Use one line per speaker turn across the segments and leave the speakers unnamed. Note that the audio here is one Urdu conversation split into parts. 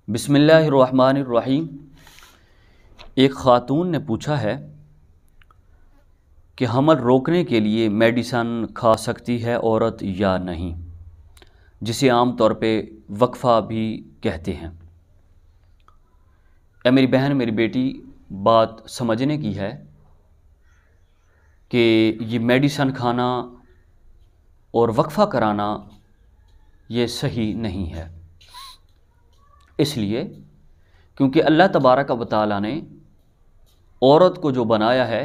بسم اللہ الرحمن الرحیم۔ ایک خاتون نے پوچھا ہے کہ حمل روکنے کے لیے میڈیسن کھا سکتی ہے عورت یا نہیں، جسے عام طور پہ وقفہ بھی کہتے ہیں۔ اے میری بہن، میری بیٹی، بات سمجھنے کی ہے کہ یہ میڈیسن کھانا اور وقفہ کرانا یہ صحیح نہیں ہے، اس لیے کیونکہ اللہ تبارک و تعالیٰ نے عورت کو جو بنایا ہے،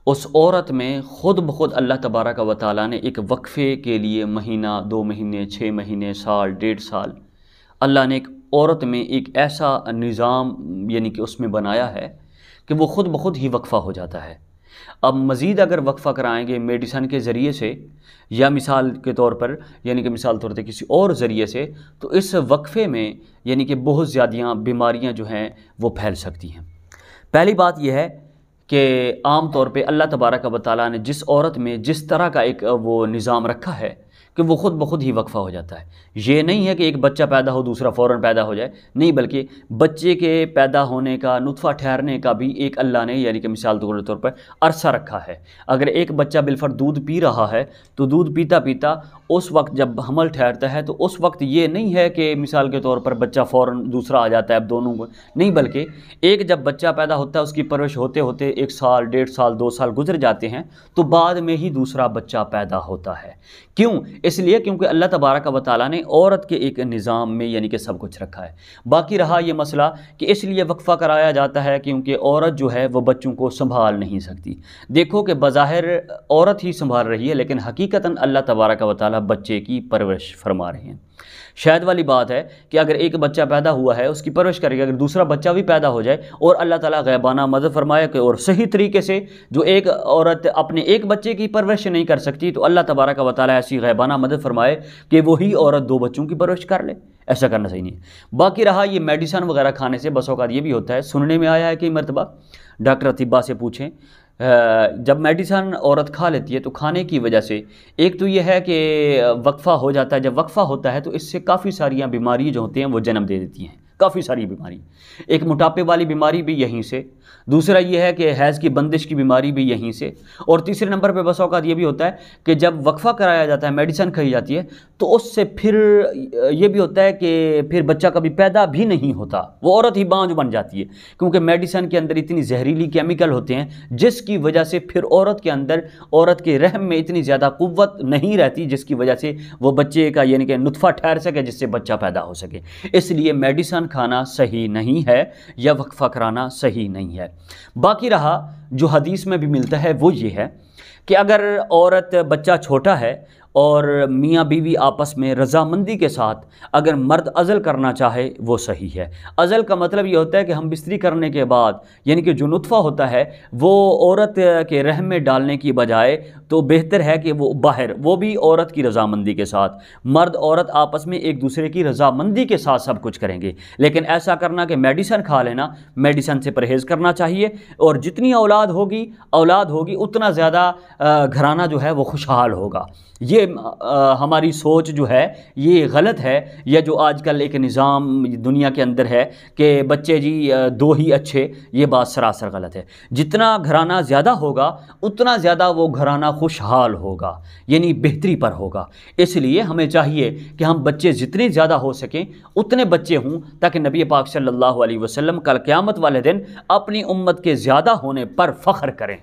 اس عورت میں خود بخود اللہ تبارک و تعالیٰ نے ایک وقفے کے لیے مہینہ، 2 مہینے، 6 مہینے، سال، 1.5 سال، اللہ نے ایک عورت میں ایک ایسا نظام یعنی کہ اس میں بنایا ہے کہ وہ خود بخود ہی وقفہ ہو جاتا ہے۔ اب مزید اگر وقفہ کرائیں گے میڈیسن کے ذریعے سے یا مثال کے طور پر یعنی کہ مثال طور پر کسی اور ذریعے سے، تو اس وقفے میں یعنی کہ بہت زیادہ بیماریاں جو ہیں وہ پھیل سکتی ہیں۔ پہلی بات یہ ہے کہ عام طور پہ اللہ تبارک و تعالیٰ نے جس عورت میں جس طرح کا ایک وہ نظام رکھا ہے کہ وہ خود بخود ہی وقفہ ہو جاتا ہے۔ یہ نہیں ہے کہ ایک بچہ پیدا ہو دوسرا فوراً پیدا ہو جائے، نہیں، بلکہ بچے کے پیدا ہونے کا، نطفہ ٹھہرنے کا بھی ایک اللہ نے یعنی کہ مثال کے طور پر عرصہ رکھا ہے۔ اگر ایک بچہ بالفرض دودھ پی رہا ہے تو دودھ پیتا پیتا اس وقت جب حمل ٹھہرتا ہے تو اس وقت یہ نہیں ہے کہ مثال کے طور پر بچہ فوراً دوسرا آ جاتا ہے، اب دونوں کو نہیں، بلکہ ایک جب بچہ پیدا ہوتا ہے اس کی پرورش ہوتے ہوتے 1 سال، 1.5 سال، 2 سال گزر جاتے ہیں تو بعد میں ہی دوسرا بچہ پیدا ہوتا ہے۔ کیوں؟ اس لیے کیونکہ اللہ تبارک و تعالیٰ نے عورت کے ایک نظام میں یعنی کہ سب کچھ رکھا ہے۔ باقی رہا یہ مسئلہ کہ اس لیے وقفہ کرایا جاتا ہے کیونکہ عورت جو ہے وہ بچوں کو سنبھال نہیں سکتی۔ دیکھو کہ بظاہر عورت ہی سنبھال رہی ہے، لیکن حقیقتاً اللہ تبارک و تعالیٰ بچے کی پرورش فرما رہے ہیں۔ شاید والی بات ہے کہ اگر ایک بچہ پیدا ہوا ہے اس کی پرورش کرے گا، اگر دوسرا بچہ بھی پیدا ہو جائے اور اللہ تعالیٰ غیبانہ مدد فرمائے کہ اور صحیح طریقے سے جو ایک عورت اپنے ایک بچے کی پرورش نہیں کر سکتی تو اللہ تبارک و تعالیٰ ایسی غیبانہ مدد فرمائے کہ وہی عورت 2 بچوں کی پرورش کر لے۔ ایسا کرنا صحیح نہیں ہے۔ باقی رہا یہ میڈیسن وغیرہ کھانے سے بس اوقات یہ بھی ہوتا ہے، سننے میں آیا ہے کئی مرتبہ، ڈاکٹر اطباء سے پوچھیں، جب میڈیسن عورت کھا لیتی ہے تو کھانے کی وجہ سے ایک تو یہ ہے کہ وقفہ ہو جاتا ہے، جب وقفہ ہوتا ہے تو اس سے کافی ساری بیماری جو ہوتی ہیں وہ جنم دے دیتی ہیں، کافی ساری بیماری، ایک موٹاپے والی بیماری بھی یہیں سے، دوسرا یہ ہے کہ حیض کی بندش کی بیماری بھی یہیں سے، اور تیسرے نمبر پہ بس اوقات یہ بھی ہوتا ہے کہ جب وقفہ کرایا جاتا ہے میڈیسن کھائی جاتی ہے تو اس سے پھر یہ بھی ہوتا ہے کہ پھر بچہ کبھی پیدا بھی نہیں ہوتا، وہ عورت ہی بانجھ بن جاتی ہے، کیونکہ میڈیسن کے اندر اتنی زہریلی کیمیکل ہوتے ہیں جس کی وجہ سے پھر عورت کے اندر، عورت کے رحم میں اتنی زیادہ قوت نہیں رہتی جس کی وجہ سے وہ بچے کا یعنی کہ نطفہ ٹھہر سکے جس سے بچہ پیدا ہو سکے۔ اس لیے میڈیسن کھانا صحیح نہیں ہے یا وقفہ کرانا صحیح نہیں ہے۔ باقی رہا جو حدیث میں بھی ملتا ہے وہ یہ ہے کہ اگر عورت بچہ چھوٹا ہے اور میاں بیوی آپس میں رضامندی کے ساتھ اگر مرد عزل کرنا چاہے وہ صحیح ہے۔ عزل کا مطلب یہ ہوتا ہے کہ ہم بستری کرنے کے بعد یعنی کہ جو نطفہ ہوتا ہے وہ عورت کے رحم میں ڈالنے کی بجائے تو بہتر ہے کہ وہ باہر، وہ بھی عورت کی رضامندی کے ساتھ، مرد عورت آپس میں ایک دوسرے کی رضامندی کے ساتھ سب کچھ کریں گے۔ لیکن ایسا کرنا کہ میڈیسن کھا لینا، میڈیسن سے پرہیز کرنا چاہیے، اور جتنی اولاد ہوگی اتنا زیادہ گھرانہ جو ہے وہ خوشحال ہوگا۔ یہ ہماری سوچ جو ہے یہ غلط ہے، یا جو آج کل ایک نظام دنیا کے اندر ہے کہ بچے جی 2 ہی اچھے، یہ بات سراسر غلط ہے۔ جتنا گھرانہ زیادہ ہوگا اتنا زیادہ وہ گھرانہ خوشحال ہوگا، یعنی بہتری پر ہوگا۔ اس لیے ہمیں چاہیے کہ ہم بچے جتنے زیادہ ہو سکیں اتنے بچے ہوں تاکہ نبی پاک صلی اللہ علیہ وسلم کل قیامت والے دن اپنی امت کے زیادہ ہونے پر فخر کریں۔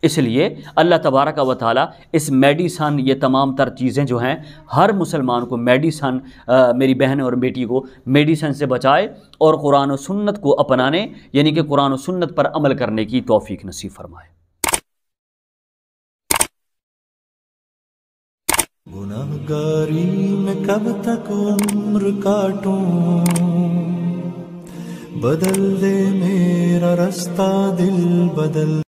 اس لیے اللہ تبارک و تعالیٰ اس میڈیسن، یہ تمام تر چیزیں جو ہیں، ہر مسلمان کو میڈیسن، میری بہن اور بیٹی کو میڈیسن سے بچائے اور قرآن و سنت کو اپنانے یعنی کہ قرآن و سنت پر عمل کرنے کی توفیق نصیب فرمائے۔
گناہگاری میں کب تک عمر کاٹوں، بدل دے میرا رستہ، دل بدل